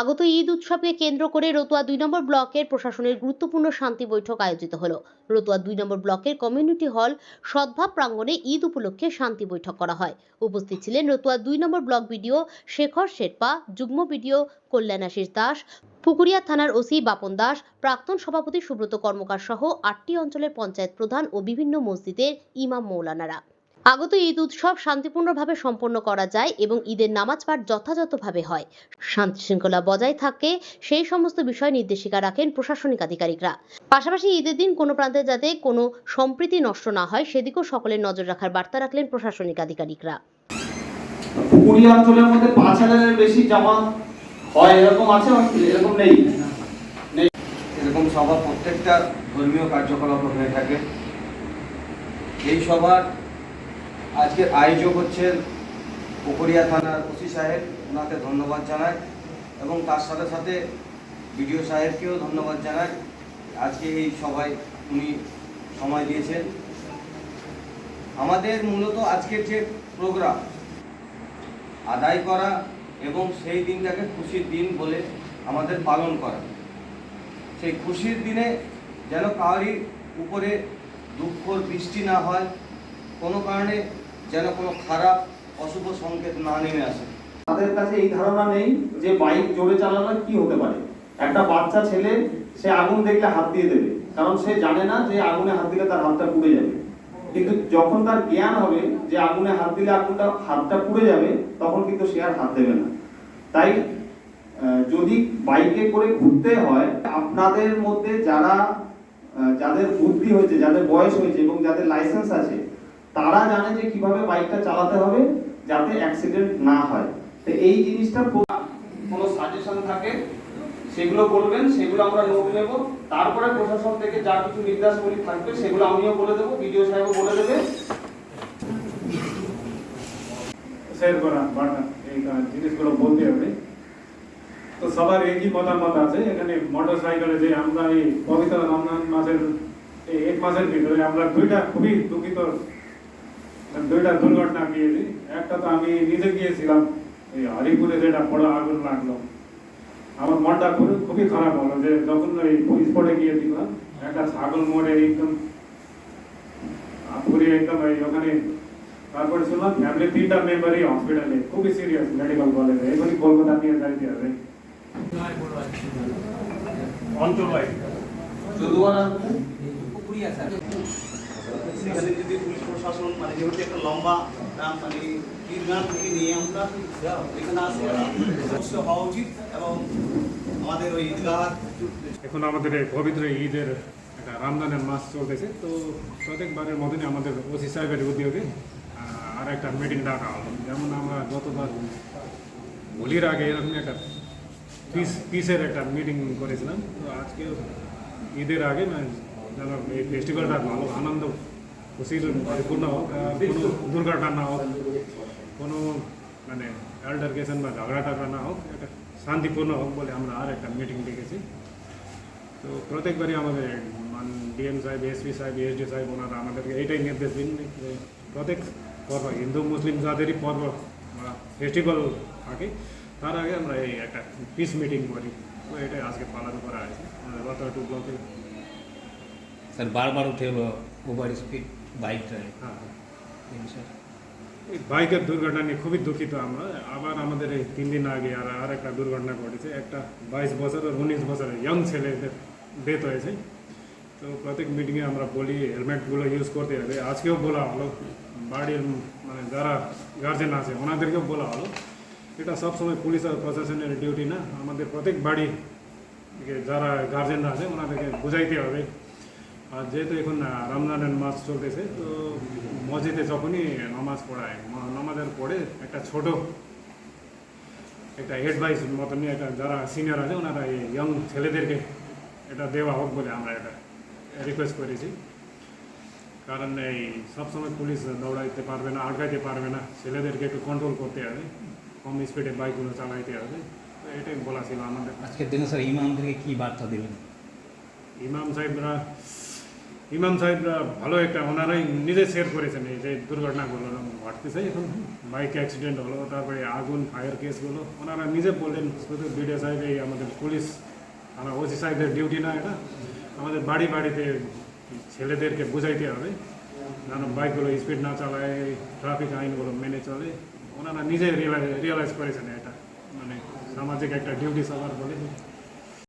আগত ঈদ উৎসবকে কেন্দ্র করে রতুয়া ২ নম্বর ব্লকের প্রশাসনের গুরুত্বপূর্ণ শান্তি বৈঠক আয়োজিত হলো। রতুয়া ২ নম্বর ব্লকের কমিউনিটি হল সদ্ভাব প্রাঙ্গণে ঈদ উপলক্ষে শান্তি বৈঠক করা হয়। উপস্থিত ছিলেন রতুয়া ২ নম্বর ব্লক বিডিও শেখর শেরপা, যুগ্ম বিডিও কল্যাণাশিস দাস, পুকুরিয়া থানার ওসি বাপন দাস, প্রাক্তন সভাপতি সুব্রত কর্মকার সহ ৮টি অঞ্চলের পঞ্চায়েত প্রধান ও বিভিন্ন মসজিদের ইমাম মৌলানারা। আগত ঈদ উৎসব শান্তিপূর্ণভাবে সম্পন্ন করা যায় এবং ঈদের নামাজ পাঠ যথাযথভাবে হয়, শান্তি শৃঙ্খলা বজায় থাকে সেই সমস্ত বিষয় নির্দেশিকা রাখেন প্রশাসনিক আধিকারিকরা। পাশাপাশি ঈদের দিন কোনো প্রান্তে যাতে কোনো সম্প্রীতি নষ্ট না হয় সেদিকেও সকলের নজর রাখার বার্তা রাখলেন প্রশাসনিক আধিকারিকরা। পুকুরিয়া অঞ্চলের মধ্যে ৫,০০০-এর বেশি জামাত হয় এরকম আছে, এরকম নেই। এরকম সভা প্রত্যেকটা ধর্মীয় কার্যকলাপ হয়ে থাকে। এই সভার আজকের আয়োজক হচ্ছেন পুকুরিয়া থানার ওসি সাহেব, ওনাকে ধন্যবাদ জানাই এবং তার সাথে সাথে বিডিও সাহেবকেও ধন্যবাদ জানাই। আজকে এই সভায় উনি সময় দিয়েছেন। আমাদের মূলত আজকের যে প্রোগ্রাম আদায় করা এবং সেই দিনটাকে খুশির দিন বলে আমাদের পালন করা। সেই খুশির দিনে যেন কারোরই উপরে দুঃখর বৃষ্টি না হয়, কোনো কারণে যেন কোনো খারাপ অশুভ সংকেত না নেমে আসে। তাদের কাছে এই ধারণা নেই যে বাইক জোরে চালালে কি হতে পারে। একটা বাচ্চা ছেলে সে আগুন দেখলে হাত দিয়ে দেবে, কারণ সে জানে না যে আগুনে হাত দিলে তার হাতটা পুড়ে যাবে। কিন্তু যখন তার জ্ঞান হবে যে আগুনে হাত দিলে হাতটা পুড়ে যাবে, তখন কিন্তু সে আর হাত দেবে না। তাই যদি বাইকে করে ঘুরতে হয়, আপনাদের মধ্যে যাদের বুদ্ধি হয়েছে, যাদের বয়স হয়েছে এবং যাদের লাইসেন্স আছে, তারা জানে যে কিভাবে বাইকটা চালাতে হবে যাতে অ্যাক্সিডেন্ট না হয়। তো এই জিনিসটা কোনো সাজেশন থাকে সেগুলো বলবেন, সেগুলো আমরা নোট নেব। তারপরে প্রশাসন থেকে যা কিছু নির্দেশাবলী থাকবে সেগুলো আমিও বলে দেবো, বিডিও সাহেবও বলে দেবে। শেয়ার করা বাড়া এই জিনিসগুলো বলতে হবে। তো সবার একই মতামত আছে। এখানে মোটর সাইকেলে যে আমরা এই পবিত্র রমজান মাসের এই ১ মাসের ভিতরে আমরা দুইটা খুবই দুঃখিত দুর্ঘটনা গিয়েছি। একটা তো আমি নিজে গিয়েছিলাম, এই হরিপুরে যেটা বড় আগুন লাগলো, আমার মনটা খুবই খারাপ হলো যে যখন ওই স্পটে গিয়েছিলাম, একটা ছাগল মোড়ে একদম পুরী একদম ওখানে। তারপরে শুনলাম ফ্যামিলি ৩টা মেম্বারই হসপিটালে, খুবই সিরিয়াস, মেডিকেল কলেজে। এখনই কলকাতা নিয়ে যাইতে হবে। সেখানে যদি পুলিশ প্রশাসন যেহেতু একটা লম্বা দীর্ঘান থেকে নিয়ে আমরা এখানে আসি, অবশ্যই হওয়া উচিত। এবং আমাদের ওই ঈদগাহ এখন আমাদের পবিত্র ঈদের একটা রমজানের মাস চলতেছে, তো প্রত্যেকবারের মতনই আমাদের ওসি সাহেবের উদ্যোগে আর একটা মিটিং ডাকা হলো। যেমন আমরা গতবার হোলির আগে এরকম একটা পিসের একটা মিটিং করেছিলাম, তো আজকে ঈদের আগে যেন এই ফেস্টিভ্যালটা ভালো আনন্দ খুশির পরিপূর্ণ হোক, কোনো দুর্ঘটনা না হোক, কোনো অ্যাল্টারকেশন বা ঝগড়া টগড়া না হোক, একটা শান্তিপূর্ণ হোক বলে আমরা আর একটা মিটিং ডেকেছি। তো প্রত্যেকবারই আমাদের ডিএম সাহেব, এসপি সাহেব, এসডি সাহেব ওনারা আমাদেরকে এইটাই নির্দেশ দিন যে প্রত্যেক পর্ব, হিন্দু মুসলিম যাদেরই পর্ব বা ফেস্টিভ্যাল থাকে তার আগে আমরা এই একটা পিস মিটিং করি। তো এটাই আজকে পালন করা হয়েছে আমাদের রতুয়া 2 ব্লকে। স্যার বারবার উঠে ওভার স্পিড বাইক ড্রাইভ। হ্যাঁ, এই বাইকের দুর্ঘটনা নিয়ে খুবই দুঃখিত আমরা। আবার আমাদের এই 3 দিন আগে আর একটা দুর্ঘটনা ঘটেছে। একটা 22 বছর আর 19 বছরের ইয়ং ছেলেদের ডেথ হয়েছে। তো প্রত্যেক মিটিংয়ে আমরা বলি হেলমেটগুলো ইউজ করতে হবে। আজকেও বলা হলো, বাড়ির যারা গার্জেন আছে ওনাদেরকেও বলা হলো। এটা সবসময় পুলিশ আর প্রশাসনের ডিউটি না, আমাদের প্রত্যেক বাড়ি যারা গার্জেনরা আছে ওনাদেরকে বুঝাইতে হবে। আর যেহেতু এখন রমজানের মাস চলতেছে, তো মসজিদে যখনই নামাজ পড়ায়, নামাজের পরে একটা ছোট একটা অ্যাডভাইস মতনই একটা যারা সিনিয়র আছে ওনারা এই ইয়ং ছেলেদেরকে এটা দেওয়া হোক বলে আমরা এটা রিকোয়েস্ট করেছি। কারণ এই সবসময় পুলিশ দৌড়াইতে পারবে না, আটকাইতে পারবে না, ছেলেদেরকে একটু কন্ট্রোল করতে হবে, কম স্পিডে বাইকগুলো চালাইতে হবে। তো এটাই বলা ছিল আমাদের। আজকের দিনে স্যার ইমামদেরকে কী বার্তা দেবেন? ইমাম সাহেবরা ইমাম সাহেবরা ভালো একটা ওনারাই নিজে শেয়ার করেছেন এই যে দুর্ঘটনাগুলো ঘটতেছে এখন বাইক অ্যাক্সিডেন্ট হলো, তারপরে আগুন ফায়ার কেসগুলো ওনারা নিজে বললেন শুধু বিডিও সাহেব এই আমাদের পুলিশ থানা ওসি সাহেবের ডিউটি না, এটা আমাদের বাড়ি বাড়িতে ছেলেদেরকে বুঝাইতে হবে যেন বাইকগুলো স্পিড না চালায়, ট্রাফিক আইনগুলো মেনে চলে। ওনারা নিজে রিয়েলাইজ করেছেন এটা মানে সামাজিক একটা ডিউটি সবার বলে।